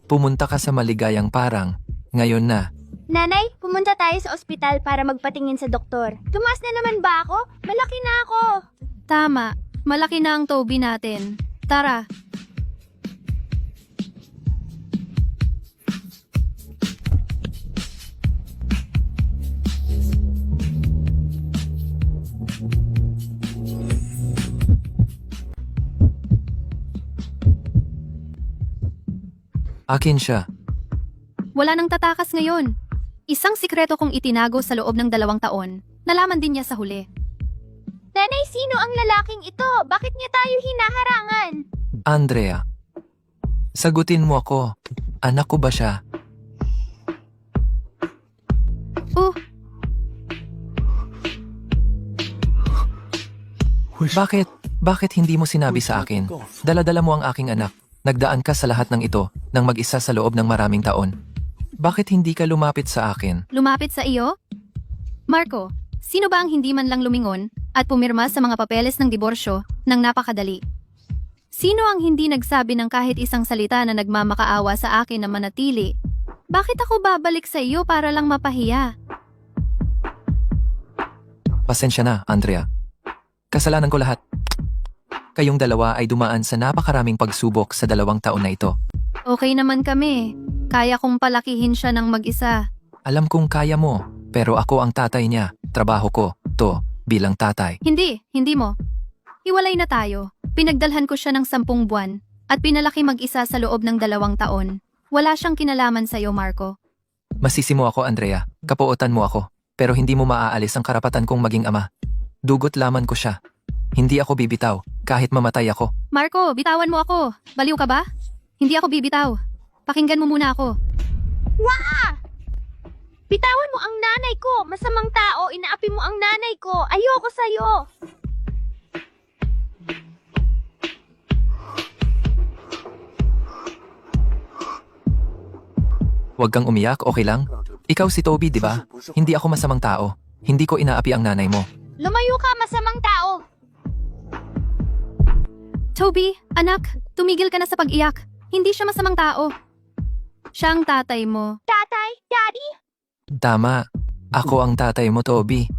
pumunta ka sa maligayang parang ngayon na. Nanay, pumunta tayo sa ospital para magpatingin sa doktor. Tumaas na naman ba ako? Malaki na ako. Tama, malaki na ang Toby natin. Tara. Akin siya. Wala nang tatakas ngayon. Isang sikreto kong itinago sa loob ng 2 taon. Nalaman din niya sa huli. Nanay, sino ang lalaking ito? Bakit niya tayo hinaharangan? Andrea, sagutin mo ako. Anak ko ba siya? Bakit hindi mo sinabi sa akin? Dala-dala mo ang aking anak. Nagdaan ka sa lahat ng ito nang mag-isa sa loob ng maraming taon. Bakit hindi ka lumapit sa akin? Lumapit sa iyo? Marco, sino ba ang hindi man lang lumingon at pumirma sa mga papeles ng diborsyo nang napakadali? Sino ang hindi nagsabi ng kahit isang salita na nagmamakaawa sa akin na manatili? Bakit ako babalik sa iyo para lang mapahiya? Pasensya na, Andrea. Kasalanan ko lahat. Kayong dalawa ay dumaan sa napakaraming pagsubok sa 2 taon na ito. Okay naman kami. Kaya kong palakihin siya ng mag-isa. Alam kong kaya mo, pero ako ang tatay niya. Trabaho ko, to, bilang tatay. Hindi mo. Hiwalay na tayo. Pinagdalhan ko siya ng 10 buwan at pinalaki mag-isa sa loob ng 2 taon. Wala siyang kinalaman sa iyo, Marco. Masisi mo ako, Andrea. Kapuotan mo ako. Pero hindi mo maaalis ang karapatan kong maging ama. Dugot laman ko siya. Hindi ako bibitaw, kahit mamatay ako. Marco, bitawan mo ako. Baliw ka ba? Hindi ako bibitaw. Pakinggan mo muna ako. Waa! Bitawan mo ang nanay ko. Masamang tao. Inaapi mo ang nanay ko. Ayoko sa'yo. Huwag kang umiyak, okay lang? Ikaw si Toby, di ba? Hindi ako masamang tao. Hindi ko inaapi ang nanay mo. Lumayo ka, masamang tao. Toby, anak, tumigil ka na sa pag-iyak. Hindi siya masamang tao. Siya ang tatay mo. Tatay, daddy. Tama. Ako ang tatay mo, Toby.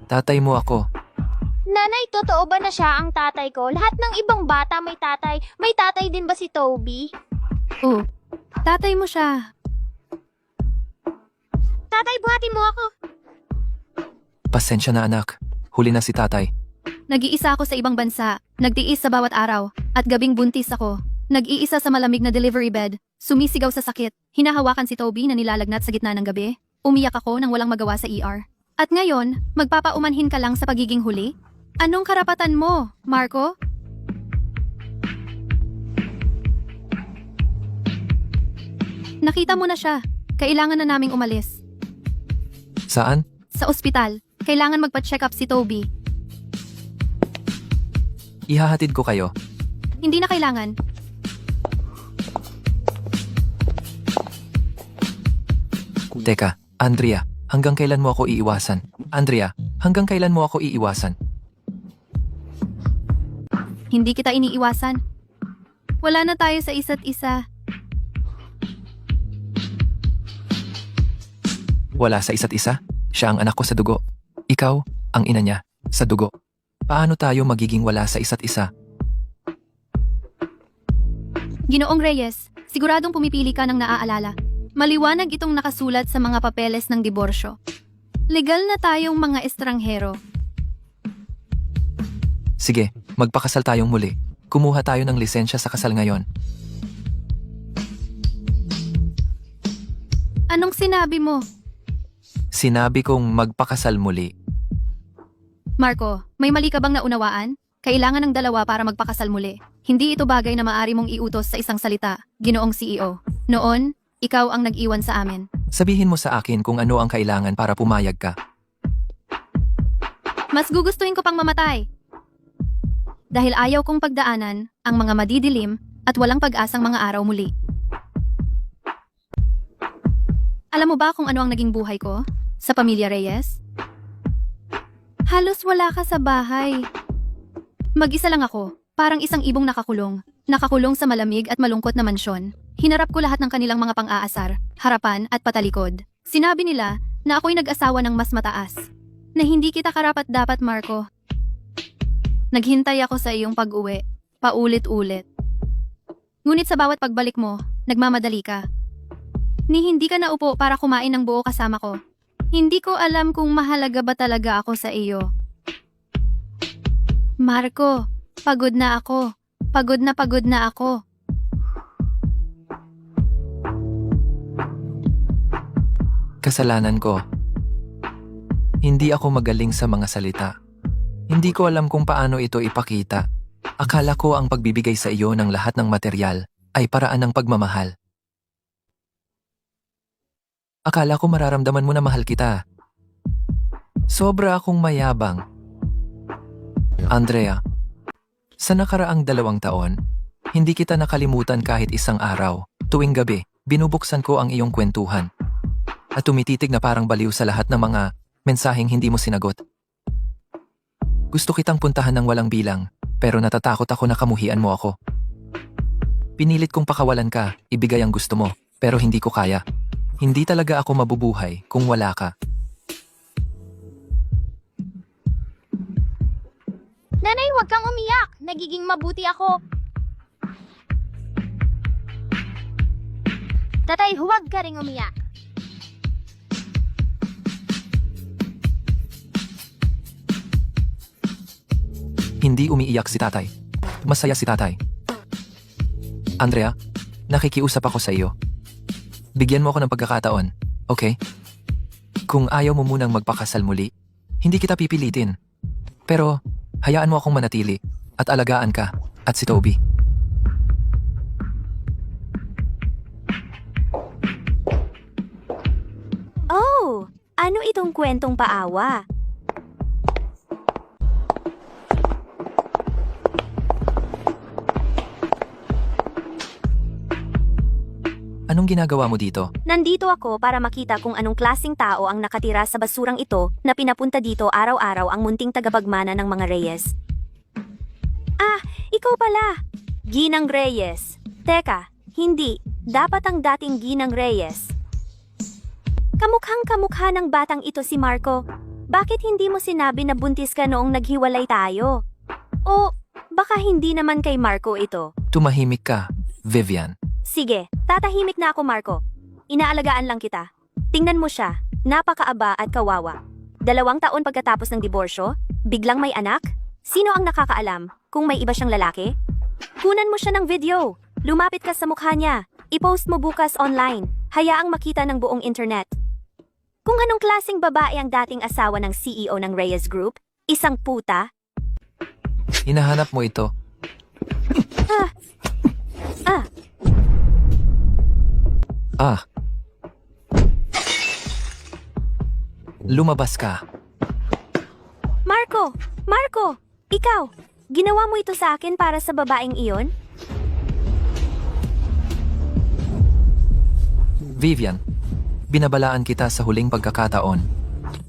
Tatay mo ako. Nanay, totoo ba na siya ang tatay ko? Lahat ng ibang bata may tatay. May tatay din ba si Toby? Oo. Tatay mo siya. Tatay, buhati mo ako. Pasensya na, anak. Huli na si tatay. Nag-iisa ako sa ibang bansa, nagtiis sa bawat araw, at gabing buntis ako. Nag-iisa sa malamig na delivery bed, sumisigaw sa sakit, hinahawakan si Toby na nilalagnat sa gitna ng gabi. Umiyak ako nang walang magawa sa ER. At ngayon, magpapaumanhin ka lang sa pagiging huli? Anong karapatan mo, Marco? Nakita mo na siya. Kailangan na naming umalis. Saan? Sa ospital, kailangan magpa-check up si Toby. Ihahatid ko kayo. Hindi na kailangan. Teka, Andrea, hanggang kailan mo ako iiwasan? Andrea, hanggang kailan mo ako iiwasan? Hindi kita iniiwasan. Wala na tayo sa isa't isa. Wala sa isa't isa? Siya ang anak ko sa dugo. Ikaw, ang ina niya, sa dugo. Paano tayo magiging wala sa isa't isa? Ginoong Reyes, siguradong pumipili ka ng naaalala. Maliwanag itong nakasulat sa mga papeles ng diborsyo. Legal na tayong mga estranghero. Sige, magpakasal tayong muli. Kumuha tayo ng lisensya sa kasal ngayon. Anong sinabi mo? Sinabi kong magpakasal muli. Marco, may mali ka bang naunawaan? Kailangan ng dalawa para magpakasal muli. Hindi ito bagay na maaari mong iutos sa isang salita, Ginoong CEO. Noon, ikaw ang nag-iwan sa amin. Sabihin mo sa akin kung ano ang kailangan para pumayag ka. Mas gugustuhin ko pang mamatay. Dahil ayaw kong pagdaanan ang mga madidilim at walang pag-asang mga araw muli. Alam mo ba kung ano ang naging buhay ko sa pamilya Reyes? Halos wala ka sa bahay. Mag-isa lang ako, parang isang ibong nakakulong. Nakakulong sa malamig at malungkot na mansyon. Hinarap ko lahat ng kanilang mga pang-aasar, harapan at patalikod. Sinabi nila na ako'y nag-asawa ng mas mataas. Na hindi kita karapat-dapat, Marco. Naghintay ako sa iyong pag-uwi, paulit-ulit. Ngunit sa bawat pagbalik mo, nagmamadali ka. Ni hindi ka naupo para kumain ng buo kasama ko. Hindi ko alam kung mahalaga ba talaga ako sa iyo. Marco, pagod na ako. Pagod na ako. Kasalanan ko. Hindi ako magaling sa mga salita. Hindi ko alam kung paano ito ipakita. Akala ko ang pagbibigay sa iyo ng lahat ng material ay paraan ng pagmamahal. Akala ko mararamdaman mo na mahal kita. Sobra akong mayabang. Andrea, sa nakaraang 2 taon, hindi kita nakalimutan kahit isang araw. Tuwing gabi, binubuksan ko ang iyong kwentuhan. At tumititig na parang baliw sa lahat ng mga mensaheng hindi mo sinagot. Gusto kitang puntahan ng walang bilang, pero natatakot ako na kamuhian mo ako. Pinilit kong pakawalan ka, ibigay ang gusto mo, pero hindi ko kaya. Hindi talaga ako mabubuhay kung wala ka. Nanay, huwag kang umiyak. Nagiging mabuti ako. Tatay, huwag ka ring umiyak. Hindi umiiyak si tatay. Masaya si tatay. Andrea, nakikiusap ako sa iyo. Bigyan mo ako ng pagkakataon, okay? Kung ayaw mo munang magpakasal muli, hindi kita pipilitin. Pero, hayaan mo akong manatili at alagaan ka at si Toby. Oh, ano itong kwentong paawa? Anong ginagawa mo dito? Nandito ako para makita kung anong klasing tao ang nakatira sa basurang ito na pinapunta dito araw-araw ang munting tagapagmana ng mga Reyes. Ah, ikaw pala! Ginang Reyes. Teka, hindi. Dapat ang dating Ginang Reyes. Kamukhang-kamukha ng batang ito si Marco. Bakit hindi mo sinabi na buntis ka noong naghiwalay tayo? O baka hindi naman kay Marco ito? Tumahimik ka, Vivian. Sige, tatahimik na ako, Marco. Inaalagaan lang kita. Tingnan mo siya, napakaaba at kawawa. 2 taon pagkatapos ng diborsyo, biglang may anak? Sino ang nakakaalam kung may iba siyang lalaki? Kunan mo siya ng video. Lumapit ka sa mukha niya. I-post mo bukas online. Hayaang makita ng buong internet. Kung anong klaseng babae ang dating asawa ng CEO ng Reyes Group? Isang puta? Hinahanap mo ito. Lumabas ka. Marco! Marco! Ikaw! Ginawa mo ito sa akin para sa babaeng iyon? Vivian, binabalaan kita sa huling pagkakataon.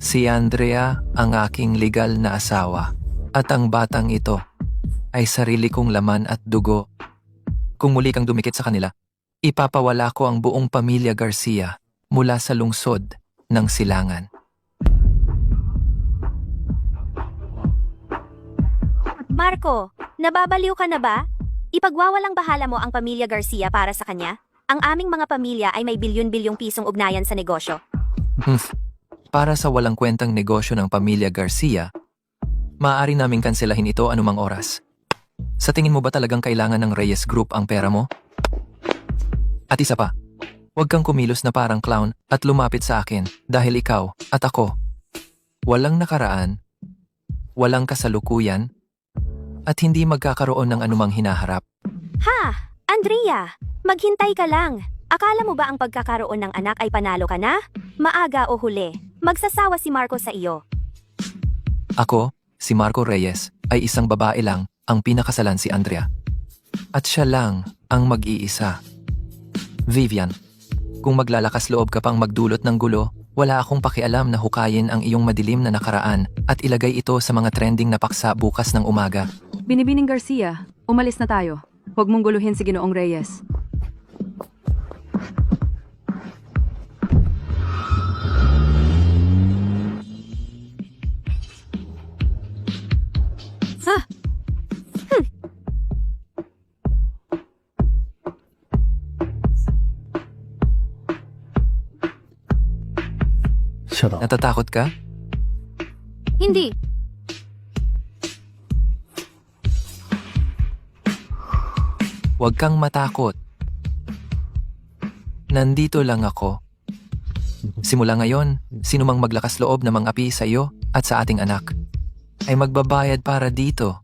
Si Andrea ang aking legal na asawa. At ang batang ito ay sarili kong laman at dugo. Kung muli kang dumikit sa kanila, ipapawala ko ang buong pamilya Garcia mula sa lungsod ng Silangan. Marco, nababaliw ka na ba? Ipagwawalang bahala mo ang pamilya Garcia para sa kanya? Ang aming mga pamilya ay may bilyon-bilyong pisong ugnayan sa negosyo. Para sa walang kwentang negosyo ng pamilya Garcia, maaari naming kanselahin ito anumang oras. Sa tingin mo ba talagang kailangan ng Reyes Group ang pera mo? At isa pa, Huwag kang kumilos na parang clown at lumapit sa akin dahil ikaw at ako. Walang nakaraan, walang kasalukuyan, at hindi magkakaroon ng anumang hinaharap. Ha! Andrea, maghintay ka lang. Akala mo ba ang pagkakaroon ng anak ay panalo ka na? Maaga o huli, magsasawa si Marco sa iyo. Ako, si Marco Reyes, ay isang babae lang, ang pinakasalan si Andrea. At siya lang ang mag-iisa. Vivian, kung maglalakas loob ka pang magdulot ng gulo, wala akong pakialam na hukayin ang iyong madilim na nakaraan at ilagay ito sa mga trending na paksa bukas ng umaga. Binibining Garcia, umalis na tayo. Huwag mong guluhin si Ginoong Reyes. Ha? Natatakot ka? Hindi. Huwag kang matakot. Nandito lang ako. Simula ngayon, sinumang maglakas loob na mang-api sa iyo at sa ating anak ay magbabayad para dito.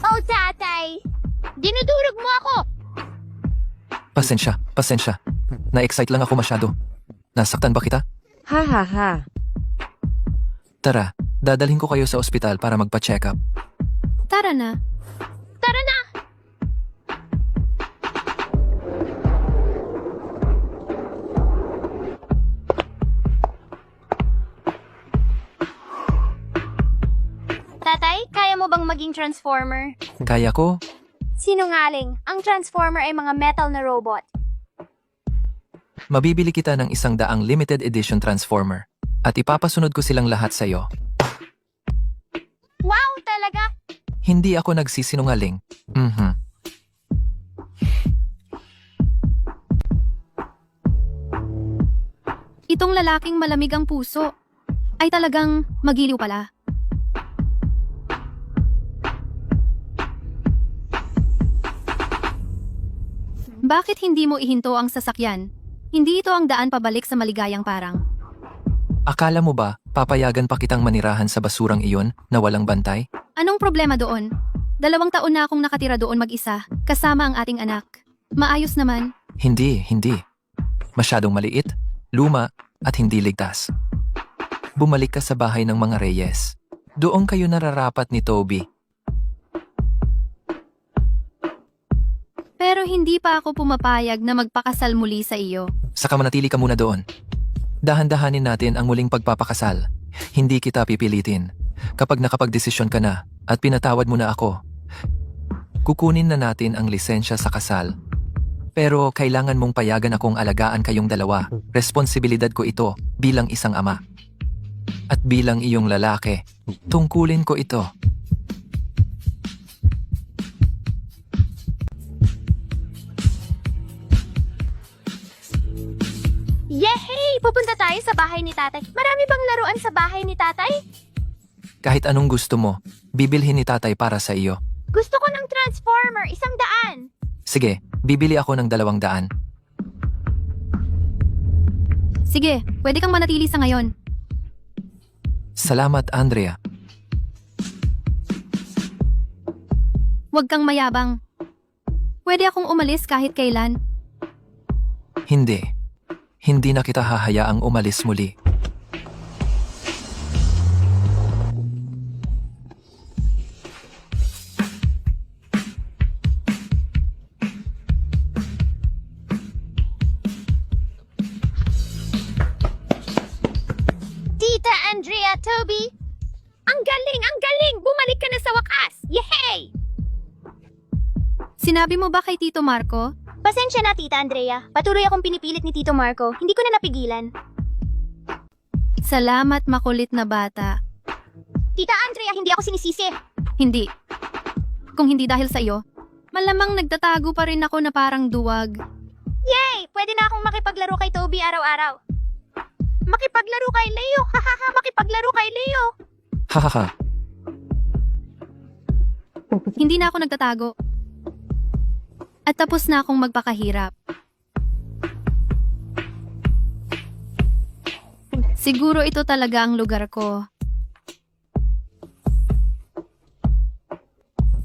Oh, tatay! Dinudurog mo ako! Pasensya. Na-excite lang ako masyado. Nasaktan ba kita? Ha ha ha. Tara, dadalhin ko kayo sa ospital para magpa-check up. Tara na. Tara na! Tatay, kaya mo bang maging transformer? Kaya ko? Sinungaling, ang transformer ay mga metal na robot. Mabibili kita ng 100 limited edition transformer at ipapasunod ko silang lahat sa iyo. Wow, talaga? Hindi ako nagsisinungaling. Itong lalaking malamig ang puso ay talagang magiliw pala. Bakit hindi mo ihinto ang sasakyan? Hindi ito ang daan pabalik sa maligayang parang. Akala mo ba papayagan pa kitang manirahan sa basurang iyon na walang bantay? Anong problema doon? 2 taon na akong nakatira doon mag-isa, kasama ang ating anak. Maayos naman. Hindi. Masyadong maliit, luma, at hindi ligtas. Bumalik ka sa bahay ng mga Reyes. Doon kayo nararapat ni Toby. Pero hindi pa ako pumapayag na magpakasal muli sa iyo. Saka manatili ka muna doon. Dahan-dahanin natin ang muling pagpapakasal. Hindi kita pipilitin. Kapag nakapagdesisyon ka na at pinatawad mo na ako, kukunin na natin ang lisensya sa kasal. Pero kailangan mong payagan akong alagaan kayong dalawa. Responsibilidad ko ito bilang isang ama. At bilang iyong lalaki, tungkulin ko ito. Yehey! Pupunta tayo sa bahay ni tatay. Marami bang laruan sa bahay ni tatay? Kahit anong gusto mo, bibilhin ni tatay para sa iyo. Gusto ko ng transformer, 100. Sige, bibili ako ng 200. Sige, pwede kang manatili sa ngayon. Salamat, Andrea. Huwag kang mayabang. Pwede akong umalis kahit kailan. Hindi. Hindi na kita hahayaang umalis muli. Tita Andrea, Toby! Ang galing! Ang galing! Bumalik ka na sa wakas! Yehey! Sinabi mo ba kay Tito Marco? Pasensya na, Tita Andrea. Patuloy akong pinipilit ni Tito Marco. Hindi ko na napigilan. Salamat, makulit na bata. Tita Andrea, hindi ako sinisisi. Hindi. Kung hindi dahil sa iyo, malamang nagtatago pa rin ako na parang duwag. Yay! Pwede na akong makipaglaro kay Toby araw-araw. Makipaglaro kay Leo! Hahaha! Makipaglaro kay Leo! Hahaha. Hindi na ako nagtatago. At tapos na akong magpakahirap. Siguro ito talaga ang lugar ko.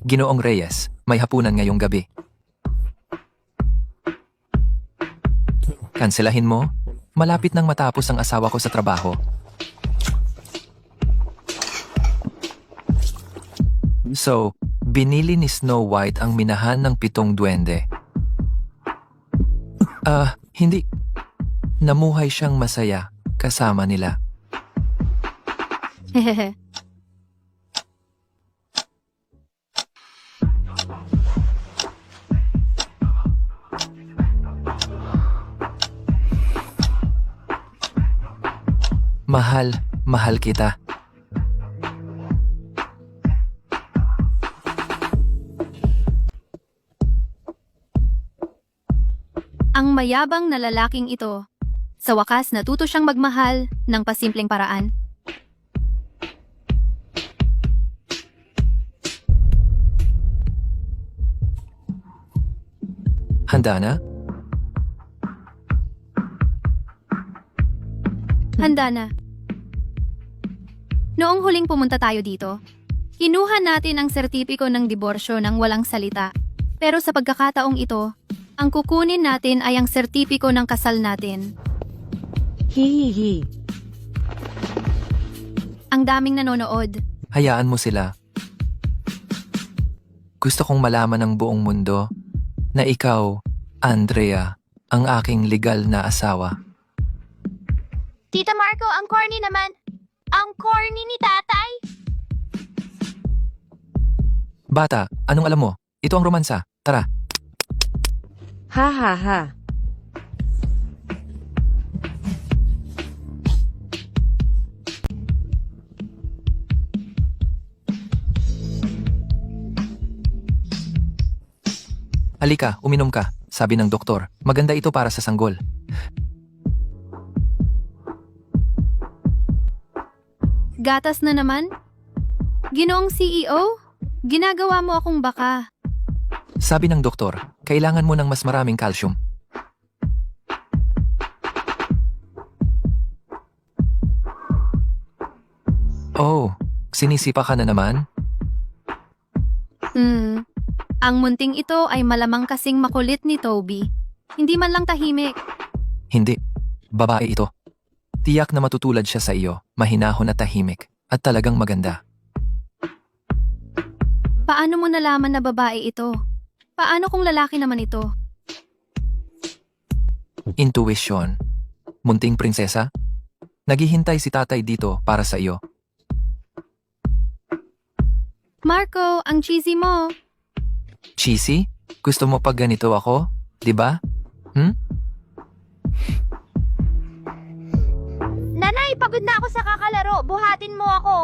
Ginoong Reyes, may hapunan ngayong gabi. Kanselahin mo? Malapit nang matapos ang asawa ko sa trabaho. So, binili ni Snow White ang minahan ng 7 duwende. Hindi. Namuhay siyang masaya kasama nila. Hehehe. Mahal, mahal kita. Ang mayabang na lalaking ito. Sa wakas natuto siyang magmahal ng pasimpleng paraan. Handa na? Handa na. Noong huling pumunta tayo dito, kinuha natin ang sertipiko ng diborsyo ng walang salita. Pero sa pagkakataong ito, ang kukunin natin ay ang sertipiko ng kasal natin. Hihihi. Ang daming nanonood. Hayaan mo sila. Gusto kong malaman ng buong mundo na ikaw, Andrea, ang aking legal na asawa. Tita Marco, ang corny naman. Ang corny ni tatay. Bata, anong alam mo? Ito ang romansa. Tara. Ha ha ha. Halika, uminom ka. Sabi ng doktor, maganda ito para sa sanggol. Gatas na naman? Ginoong CEO? Ginagawa mo akong baka. Sabi ng doktor, kailangan mo ng mas maraming calcium. Oh, sinisipa ka na naman? Ang munting ito ay malamang kasing makulit ni Toby. Hindi man lang tahimik. Hindi. Babae ito. Tiyak na matutulad siya sa iyo, mahinahon at tahimik, at talagang maganda. Paano mo nalaman na babae ito? Paano kung lalaki naman ito? Intuition. Munting prinsesa? Naghihintay si tatay dito para sa iyo. Marco, ang cheesy mo. Cheesy? Gusto mo pag ganito ako? Diba? Nanay, pagod na ako sa kakalaro. Buhatin mo ako.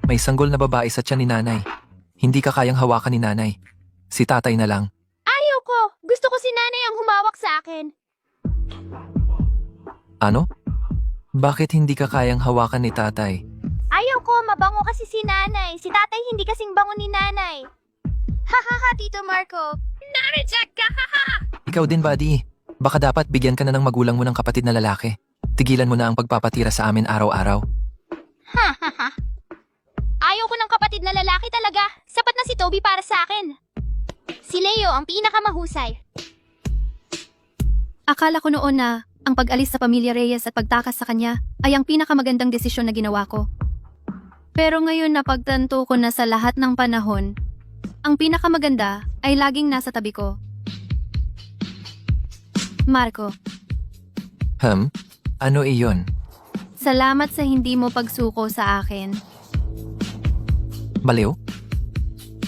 May sanggol na babae sa tiyan ni nanay. Hindi ka kayang hawakan ni nanay. Si tatay na lang. Ayaw ko. Gusto ko si nanay ang humawak sa akin. Ano? Bakit hindi ka kayang hawakan ni tatay? Ayaw ko. Mabango kasi si nanay. Si tatay hindi kasing bango ni nanay. Hahaha, Tito Marco. Na-reject ka, haha! Ikaw din, buddy. Baka dapat bigyan ka na ng magulang mo ng kapatid na lalaki. Tigilan mo na ang pagpapatira sa amin araw-araw. Hahaha. Ayaw ko ng kapatid na lalaki talaga. Sapat na si Toby para sa akin. Si Leo ang pinakamahusay. Akala ko noon na ang pag-alis sa pamilya Reyes at pagtakas sa kanya ay ang pinakamagandang desisyon na ginawa ko. Pero ngayon napagtanto ko na sa lahat ng panahon, ang pinakamaganda ay laging nasa tabi ko. Marco, Ano iyon? salamat sa hindi mo pagsuko sa akin. Baliw?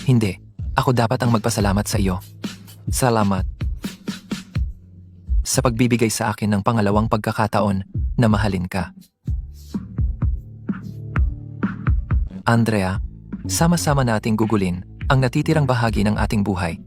Hindi. Ako dapat ang magpasalamat sa iyo. Salamat. Sa pagbibigay sa akin ng pangalawang pagkakataon na mahalin ka. Andrea, sama-sama nating gugulin ang natitirang bahagi ng ating buhay.